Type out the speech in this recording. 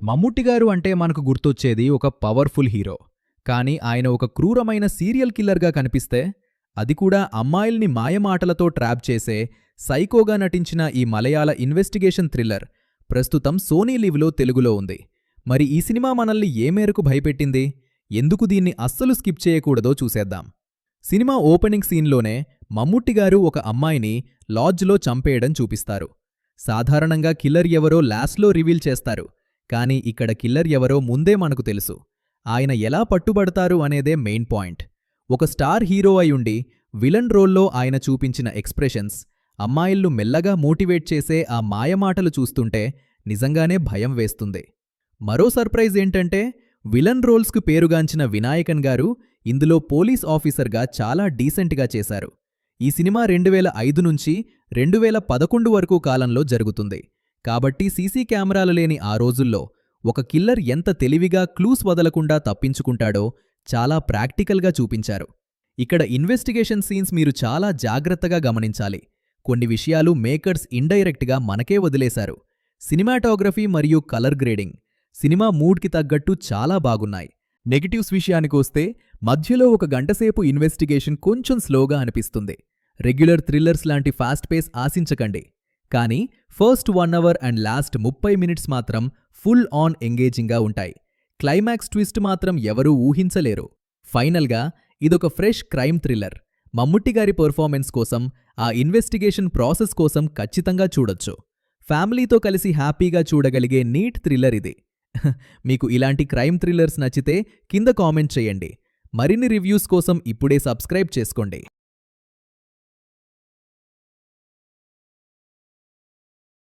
మమ్ముట్టి గారు అంటే మనకు గుర్తొచ్చేది ఒక పవర్ఫుల్ హీరో. కానీ ఆయన ఒక క్రూరమైన సీరియల్ కిల్లర్గా కనిపిస్తే, అది కూడా అమ్మాయిల్ని మాయమాటలతో ట్రాప్ చేసే సైకోగా నటించిన ఈ మలయాళ ఇన్వెస్టిగేషన్ థ్రిల్లర్ ప్రస్తుతం సోనీ లివ్లో తెలుగులో ఉంది. మరి ఈ సినిమా మనల్ని ఏ మేరకు భయపెట్టింది, ఎందుకు దీన్ని అస్సలు స్కిప్ చేయకూడదో చూసేద్దాం. సినిమా ఓపెనింగ్ సీన్లోనే మమ్ముట్టిగారు ఒక అమ్మాయిని లాడ్జ్లో చంపేయడం చూపిస్తారు. సాధారణంగా కిల్లర్ ఎవరో లాస్ట్లో రివీల్ చేస్తారు, కానీ ఇక్కడ కిల్లర్ ఎవరో ముందే మనకు తెలుసు. ఆయన ఎలా పట్టుబడతారు అనేదే మెయిన్ పాయింట్. ఒక స్టార్ హీరో అయ్యుండి విలన్ రోల్లో ఆయన చూపించిన ఎక్స్ప్రెషన్స్, అమ్మాయిల్ను మెల్లగా మోటివేట్ చేసే ఆ మాయమాటలు చూస్తుంటే నిజంగానే భయం వేస్తుంది. మరో సర్ప్రైజ్ ఏంటంటే, విలన్ రోల్స్కు పేరుగాంచిన వినాయకన్ గారు ఇందులో పోలీస్ ఆఫీసర్గా చాలా డీసెంట్గా చేశారు. ఈ సినిమా 2005 నుంచి 2011 వరకు కాలంలో జరుగుతుంది. కాబట్టి సీసీ కెమెరాలు లేని ఆ రోజుల్లో ఒక కిల్లర్ ఎంత తెలివిగా క్లూస్ వదలకుండా తప్పించుకుంటాడో చాలా ప్రాక్టికల్గా చూపించారు. ఇక్కడ ఇన్వెస్టిగేషన్ సీన్స్ మీరు చాలా జాగ్రత్తగా గమనించాలి. కొన్ని విషయాలు మేకర్స్ ఇండైరెక్ట్గా మనకే వదిలేశారు. సినిమాటోగ్రఫీ మరియు కలర్ గ్రేడింగ్ సినిమా మూడ్కి తగ్గట్టు చాలా బాగున్నాయి. నెగిటివ్స్ విషయానికొస్తే మధ్యలో ఒక గంటసేపు ఇన్వెస్టిగేషన్ కొంచెం స్లోగా అనిపిస్తుంది. రెగ్యులర్ థ్రిల్లర్స్ లాంటి ఫాస్ట్ పేస్ ఆశించకండి. కానీ first 1 hour and last 30 minutes మాత్రం ఫుల్ ఆన్ ఎంగేజింగ్గా ఉంటాయి. క్లైమాక్స్ ట్విస్ట్ మాత్రం ఎవరూ ఊహించలేరు. ఫైనల్గా ఇదొక ఫ్రెష్ క్రైమ్ థ్రిల్లర్. మమ్ముట్టిగారి పర్ఫార్మెన్స్ కోసం, ఆ ఇన్వెస్టిగేషన్ ప్రాసెస్ కోసం ఖచ్చితంగా చూడొచ్చు. ఫ్యామిలీతో కలిసి హ్యాపీగా చూడగలిగే నీట్ థ్రిల్లర్ ఇది. మీకు ఇలాంటి క్రైమ్ థ్రిల్లర్స్ నచ్చితే కింద కామెంట్ చేయండి. మరిన్ని రివ్యూస్ కోసం ఇప్పుడే సబ్స్క్రైబ్ చేసుకోండి.